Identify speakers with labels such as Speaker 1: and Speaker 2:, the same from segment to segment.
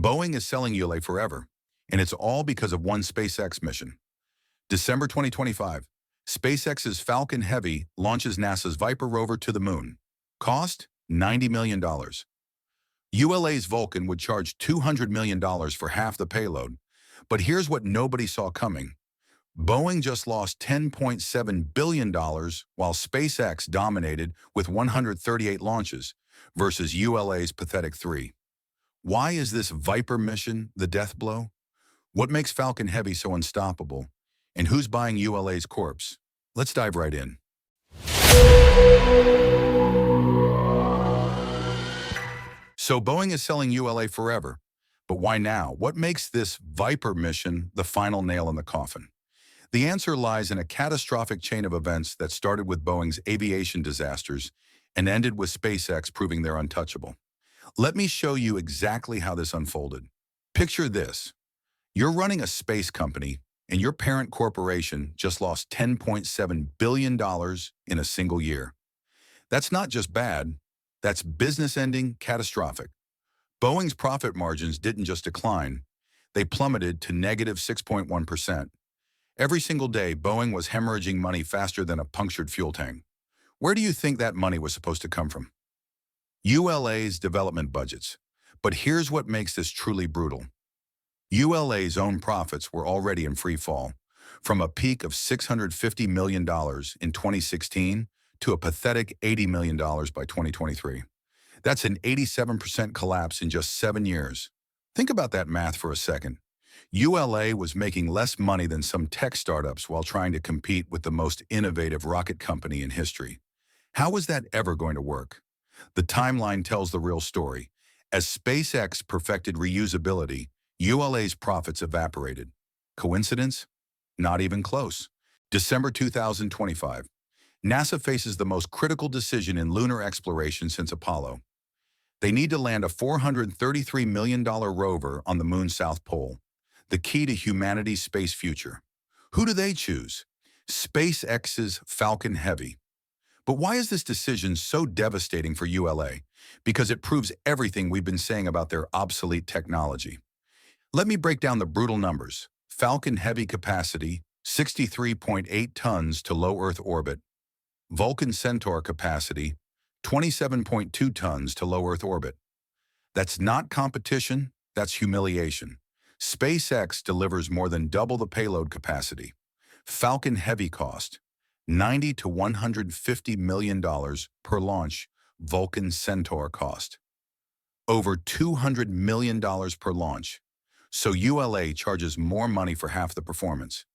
Speaker 1: Boeing is selling ULA forever, and it's all because of one SpaceX mission. December 2025, SpaceX's Falcon Heavy launches NASA's Viper rover to the moon. Cost? $90 million. ULA's Vulcan would charge $200 million for half the payload. But here's what nobody saw coming. Boeing just lost $10.7 billion while SpaceX dominated with 138 launches versus ULA's pathetic 3. Why is this Viper mission the death blow? What makes Falcon Heavy so unstoppable? And who's buying ULA's corpse? Let's dive right in. So Boeing is selling ULA forever. But why now? What makes this Viper mission the final nail in the coffin? The answer lies in a catastrophic chain of events that started with Boeing's aviation disasters and ended with SpaceX proving they're untouchable. Let me show you exactly how this unfolded. Picture this. You're running a space company, and your parent corporation just lost $10.7 billion in a single year. That's not just bad, that's business-ending catastrophic. Boeing's profit margins didn't just decline, they plummeted to negative 6.1%. Every single day, Boeing was hemorrhaging money faster than a punctured fuel tank. Where do you think that money was supposed to come from? ULA's development budgets. But here's what makes this truly brutal. ULA's own profits were already in free fall, from a peak of $650 million in 2016 to a pathetic $80 million by 2023. That's an 87% collapse in just 7 years. Think about that math for a second. ULA was making less money than some tech startups while trying to compete with the most innovative rocket company in history. How was that ever going to work? The timeline tells the real story. As SpaceX perfected reusability, ULA's profits evaporated. Coincidence? Not even close. December 2025. NASA faces the most critical decision in lunar exploration since Apollo. They need to land a $433 million rover on the moon's south pole, the key to humanity's space future. Who do they choose? SpaceX's Falcon Heavy. But why is this decision so devastating for ULA? Because it proves everything we've been saying about their obsolete technology. Let me break down the brutal numbers. Falcon Heavy capacity, 63.8 tons to low Earth orbit. Vulcan Centaur capacity, 27.2 tons to low Earth orbit. That's not competition, that's humiliation. SpaceX delivers more than double the payload capacity. Falcon Heavy cost, $90 to $150 million per launch. Vulcan Centaur cost, over $200 million per launch. So ULA charges more money for half the performance.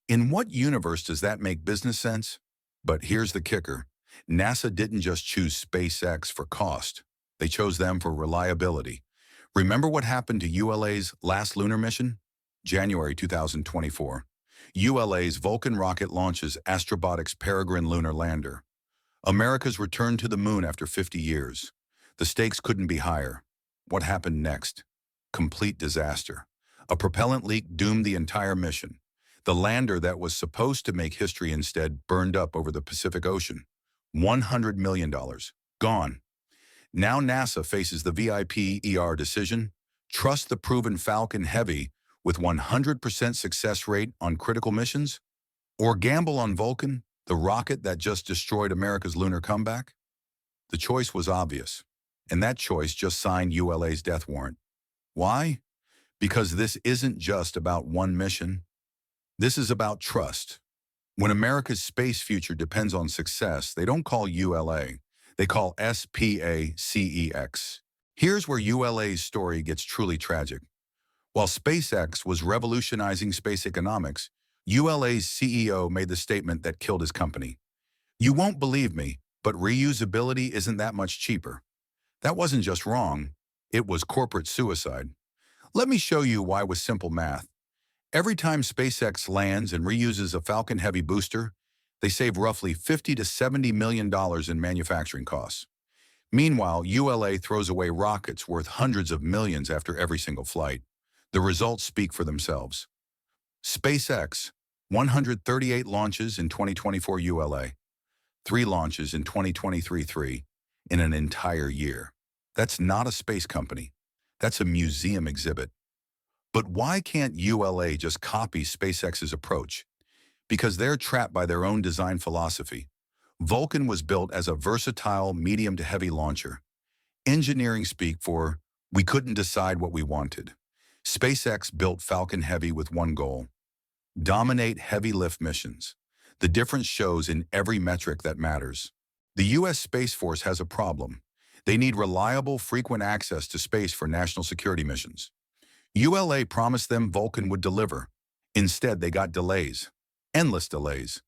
Speaker 1: In what universe does that make business sense? But here's the kicker. NASA didn't just choose SpaceX for cost. They chose them for reliability. Remember what happened to ULA's last lunar mission? January 2024. ULA's Vulcan rocket launches Astrobotic's Peregrine lunar lander. America's return to the moon after 50 years. The stakes couldn't be higher. What happened next? Complete disaster. A propellant leak doomed the entire mission. The lander that was supposed to make history instead burned up over the Pacific Ocean. $100 million. Gone. Now NASA faces the VIPER decision. Trust the proven Falcon Heavy with 100% success rate on critical missions? Or gamble on Vulcan, the rocket that just destroyed America's lunar comeback? The choice was obvious, and that choice just signed ULA's death warrant. Why? Because this isn't just about one mission. This is about trust. When America's space future depends on success, they don't call ULA, they call SpaceX. Here's where ULA's story gets truly tragic. While SpaceX was revolutionizing space economics, ULA's CEO made the statement that killed his company. You won't believe me, but reusability isn't that much cheaper. That wasn't just wrong, it was corporate suicide. Let me show you why with simple math. Every time SpaceX lands and reuses a Falcon Heavy booster, they save roughly $50 to $70 million in manufacturing costs. Meanwhile, ULA throws away rockets worth hundreds of millions after every single flight. The results speak for themselves. SpaceX, 138 launches in 2024 ULA, 3 launches in 2023 in an entire year. That's not a space company. That's a museum exhibit. But why can't ULA just copy SpaceX's approach? Because they're trapped by their own design philosophy. Vulcan was built as a versatile medium to heavy launcher. Engineering speak for, we couldn't decide what we wanted. SpaceX built Falcon Heavy with one goal: dominate heavy lift missions. The difference shows in every metric that matters. The U.S. Space Force has a problem. They need reliable, frequent access to space for national security missions. ULA promised them Vulcan would deliver. Instead, they got delays. Endless delays.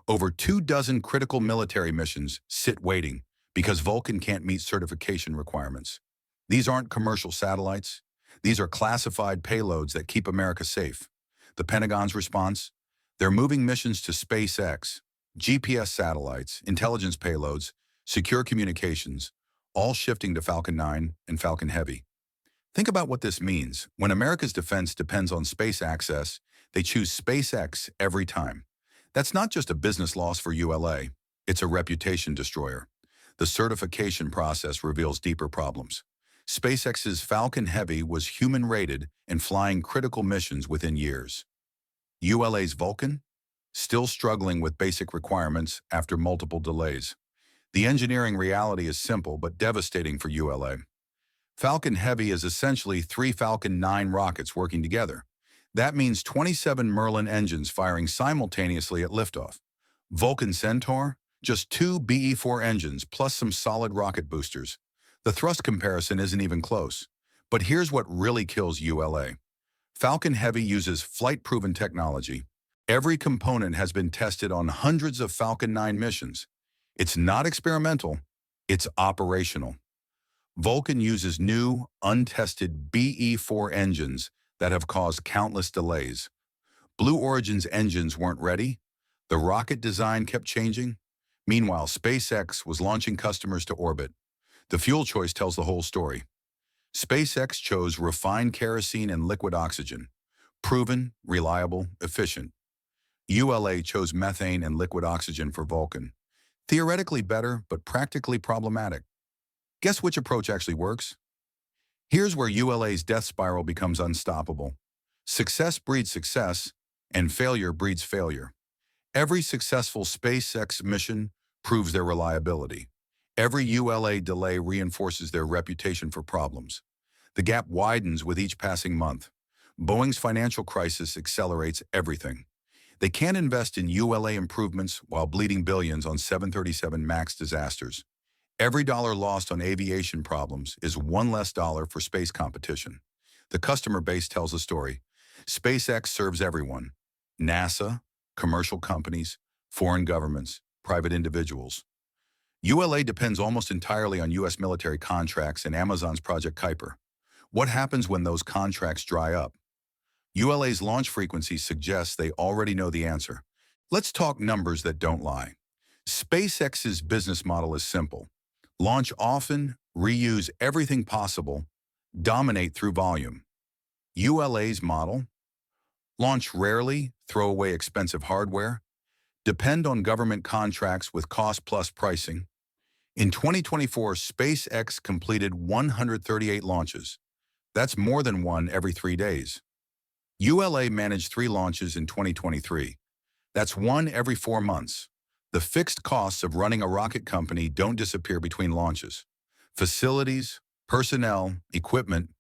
Speaker 1: Over 24 critical military missions sit waiting because Vulcan can't meet certification requirements. These aren't commercial satellites. These are classified payloads that keep America safe. The Pentagon's response? They're moving missions to SpaceX, GPS satellites, intelligence payloads, secure communications, all shifting to Falcon 9 and Falcon Heavy. Think about what this means. When America's defense depends on space access, they choose SpaceX every time. That's not just a business loss for ULA, it's a reputation destroyer. The certification process reveals deeper problems. SpaceX's Falcon Heavy was human-rated and flying critical missions within years. ULA's Vulcan? Still struggling with basic requirements after multiple delays. The engineering reality is simple but devastating for ULA. Falcon Heavy is essentially 3 Falcon 9 rockets working together. That means 27 Merlin engines firing simultaneously at liftoff. Vulcan Centaur? Just 2 BE-4 engines plus some solid rocket boosters. The thrust comparison isn't even close. But here's what really kills ULA. Falcon Heavy uses flight-proven technology. Every component has been tested on hundreds of Falcon 9 missions. It's not experimental, it's operational. Vulcan uses new, untested BE-4 engines that have caused countless delays. Blue Origin's engines weren't ready. The rocket design kept changing. Meanwhile, SpaceX was launching customers to orbit. The fuel choice tells the whole story. SpaceX chose refined kerosene and liquid oxygen. Proven, reliable, efficient. ULA chose methane and liquid oxygen for Vulcan. Theoretically better, but practically problematic. Guess which approach actually works? Here's where ULA's death spiral becomes unstoppable. Success breeds success, and failure breeds failure. Every successful SpaceX mission proves their reliability. Every ULA delay reinforces their reputation for problems. The gap widens with each passing month. Boeing's financial crisis accelerates everything. They can't invest in ULA improvements while bleeding billions on 737 MAX disasters. Every dollar lost on aviation problems is one less dollar for space competition. The customer base tells a story. SpaceX serves everyone: NASA, commercial companies, foreign governments, private individuals. ULA depends almost entirely on U.S. military contracts and Amazon's Project Kuiper. What happens when those contracts dry up? ULA's launch frequency suggests they already know the answer. Let's talk numbers that don't lie. SpaceX's business model is simple. Launch often, reuse everything possible, dominate through volume. ULA's model? Launch rarely, throw away expensive hardware, depend on government contracts with cost-plus pricing. In 2024, SpaceX completed 138 launches. That's more than one every 3 days. ULA managed 3 launches in 2023. That's one every 4 months. The fixed costs of running a rocket company don't disappear between launches. Facilities, personnel, equipment,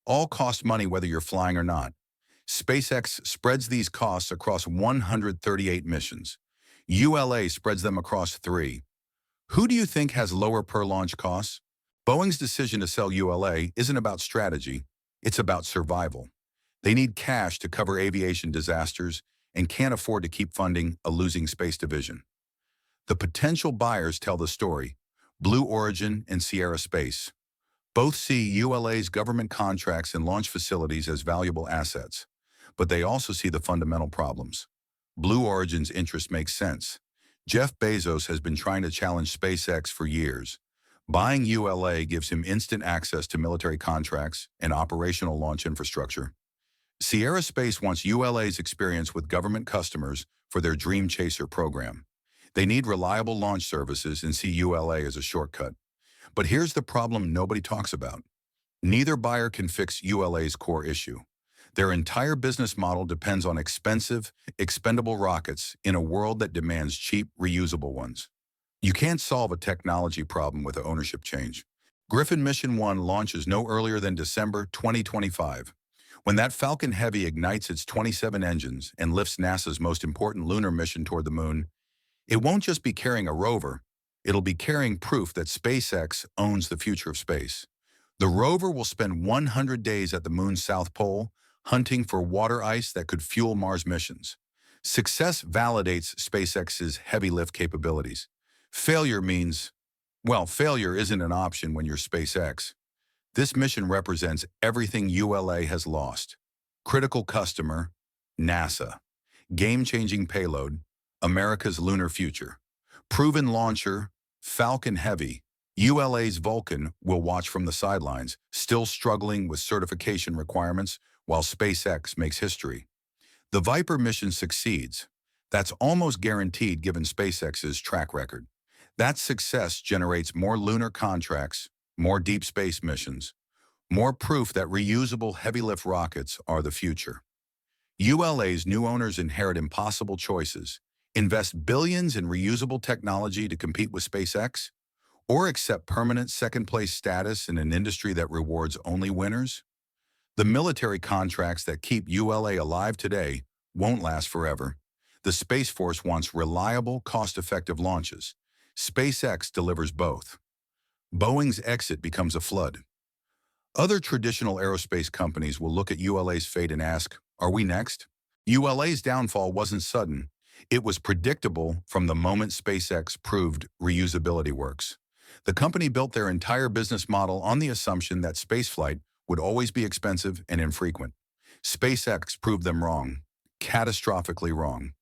Speaker 1: all cost money whether you're flying or not. SpaceX spreads these costs across 138 missions. ULA spreads them across 3. Who do you think has lower per-launch costs? Boeing's decision to sell ULA isn't about strategy, it's about survival. They need cash to cover aviation disasters and can't afford to keep funding a losing space division. The potential buyers tell the story: Blue Origin and Sierra Space. Both see ULA's government contracts and launch facilities as valuable assets, but they also see the fundamental problems. Blue Origin's interest makes sense. Jeff Bezos has been trying to challenge SpaceX for years. Buying ULA gives him instant access to military contracts and operational launch infrastructure. Sierra Space wants ULA's experience with government customers for their Dream Chaser program. They need reliable launch services and see ULA as a shortcut. But here's the problem nobody talks about. Neither buyer can fix ULA's core issue. Their entire business model depends on expensive, expendable rockets in a world that demands cheap, reusable ones. You can't solve a technology problem with an ownership change. Griffin Mission 1 launches no earlier than December 2025. When that Falcon Heavy ignites its 27 engines and lifts NASA's most important lunar mission toward the moon, it won't just be carrying a rover, it'll be carrying proof that SpaceX owns the future of space. The rover will spend 100 days at the moon's south pole, hunting for water ice that could fuel Mars missions. Success validates SpaceX's heavy lift capabilities. Failure means, well, failure isn't an option when you're SpaceX. This mission represents everything ULA has lost. Critical customer, NASA. Game-changing payload, America's lunar future. Proven launcher, Falcon Heavy. ULA's Vulcan will watch from the sidelines, still struggling with certification requirements while SpaceX makes history. The Viper mission succeeds. That's almost guaranteed given SpaceX's track record. That success generates more lunar contracts, more deep space missions, more proof that reusable heavy-lift rockets are the future. ULA's new owners inherit impossible choices: invest billions in reusable technology to compete with SpaceX, or accept permanent second-place status in an industry that rewards only winners. The military contracts that keep ULA alive today won't last forever. The Space Force wants reliable, cost-effective launches. SpaceX delivers both. Boeing's exit becomes a flood. Other traditional aerospace companies will look at ULA's fate and ask, are we next? ULA's downfall wasn't sudden. It was predictable from the moment SpaceX proved reusability works. The company built their entire business model on the assumption that spaceflight would always be expensive and infrequent. SpaceX proved them wrong, catastrophically wrong.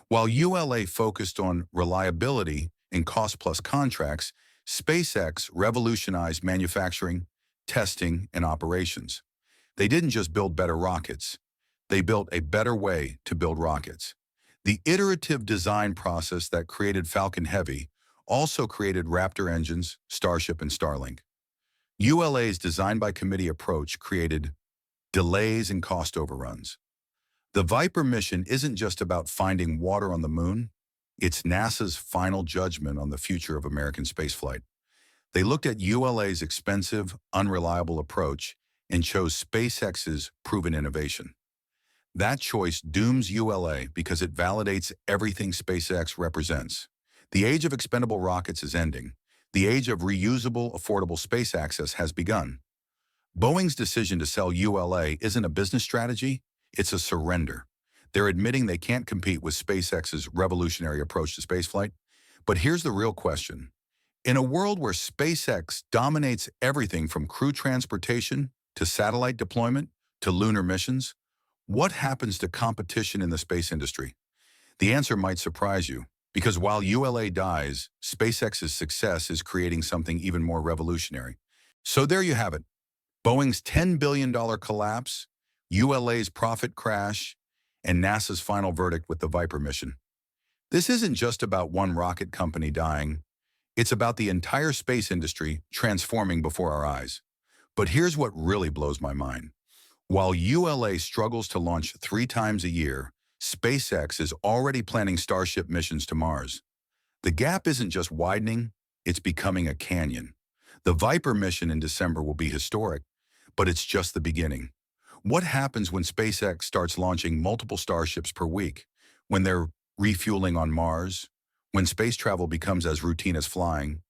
Speaker 1: While ULA focused on reliability and cost-plus contracts, SpaceX revolutionized manufacturing, testing, and operations. They didn't just build better rockets. They built a better way to build rockets. The iterative design process that created Falcon Heavy also created Raptor engines, Starship, and Starlink. ULA's design-by-committee approach created delays and cost overruns. The Viper mission isn't just about finding water on the moon. It's NASA's final judgment on the future of American spaceflight. They looked at ULA's expensive, unreliable approach and chose SpaceX's proven innovation. That choice dooms ULA because it validates everything SpaceX represents. The age of expendable rockets is ending. The age of reusable, affordable space access has begun. Boeing's decision to sell ULA isn't a business strategy, it's a surrender. They're admitting they can't compete with SpaceX's revolutionary approach to spaceflight. But here's the real question. In a world where SpaceX dominates everything from crew transportation to satellite deployment to lunar missions, what happens to competition in the space industry? The answer might surprise you, because while ULA dies, SpaceX's success is creating something even more revolutionary. So there you have it. Boeing's $10 billion collapse, ULA's profit crash, and NASA's final verdict with the Viper mission. This isn't just about one rocket company dying. It's about the entire space industry transforming before our eyes. But here's what really blows my mind. While ULA struggles to launch 3 times a year, SpaceX is already planning Starship missions to Mars. The gap isn't just widening, it's becoming a canyon. The Viper mission in December will be historic, but it's just the beginning. What happens when SpaceX starts launching multiple Starships per week? When they're refueling on Mars? When space travel becomes as routine as flying?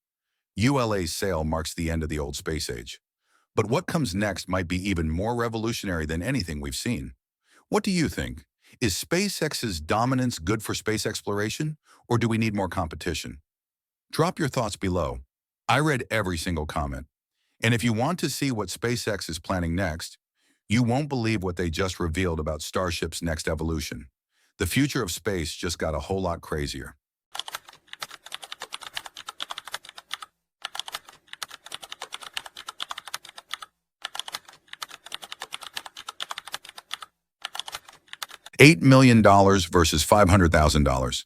Speaker 1: ULA's sale marks the end of the old space age. But what comes next might be even more revolutionary than anything we've seen. What do you think? Is SpaceX's dominance good for space exploration, or do we need more competition? Drop your thoughts below. I read every single comment. And if you want to see what SpaceX is planning next, you won't believe what they just revealed about Starship's next evolution. The future of space just got a whole lot crazier. $8 million versus $500,000.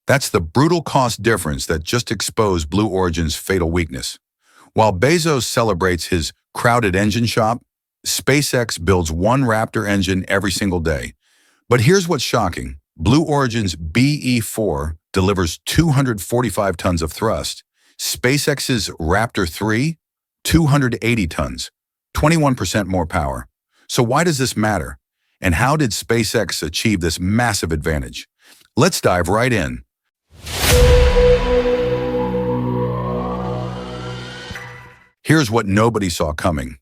Speaker 1: That's the brutal cost difference that just exposed Blue Origin's fatal weakness. While Bezos celebrates his crowded engine shop? SpaceX builds one Raptor engine every single day. But here's what's shocking. Blue Origin's BE-4 delivers 245 tons of thrust. SpaceX's Raptor 3, 280 tons, 21% more power. So why does this matter? And how did SpaceX achieve this massive advantage? Let's dive right in. Here's what nobody saw coming.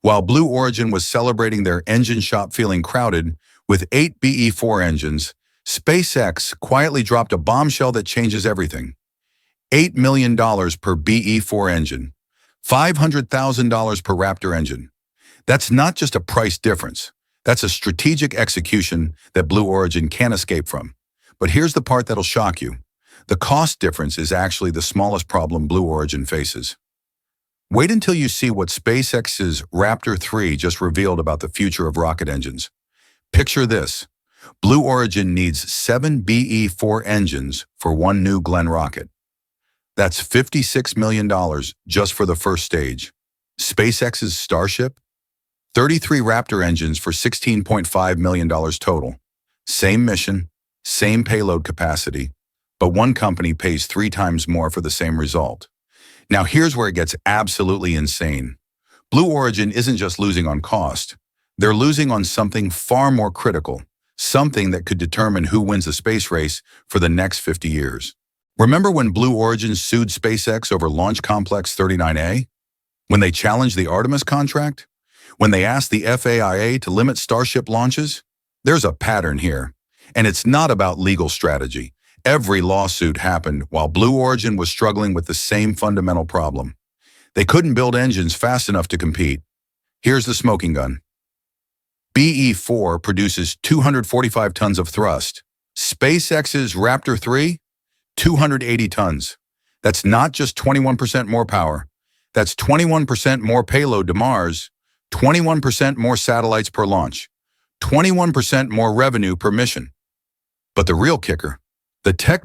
Speaker 1: While Blue Origin was celebrating their engine shop feeling crowded with 8 BE-4 engines, SpaceX quietly dropped a bombshell that changes everything. $8 million per BE-4 engine, $500,000 per Raptor engine. That's not just a price difference. That's a strategic execution that Blue Origin can't escape from. But here's the part that'll shock you. The cost difference is actually the smallest problem Blue Origin faces. Wait until you see what SpaceX's Raptor 3 just revealed about the future of rocket engines. Picture this. Blue Origin needs 7 BE-4 engines for one New Glenn rocket. That's $56 million just for the first stage. SpaceX's Starship? 33 Raptor engines for $16.5 million total. Same mission, same payload capacity, but one company pays 3 times more for the same result. Now here's where it gets absolutely insane. Blue Origin isn't just losing on cost. They're losing on something far more critical, something that could determine who wins the space race for the next 50 years. Remember when Blue Origin sued SpaceX over Launch Complex 39A? When they challenged the Artemis contract? When they asked the FAIA to limit Starship launches? There's a pattern here, and it's not about legal strategy. Every lawsuit happened while Blue Origin was struggling with the same fundamental problem. They couldn't build engines fast enough to compete. Here's the smoking gun. BE-4 produces 245 tons of thrust. SpaceX's Raptor 3, 280 tons. That's not just 21% more power. That's 21% more payload to Mars, 21% more satellites per launch, 21% more revenue per mission. But the real kicker, the technology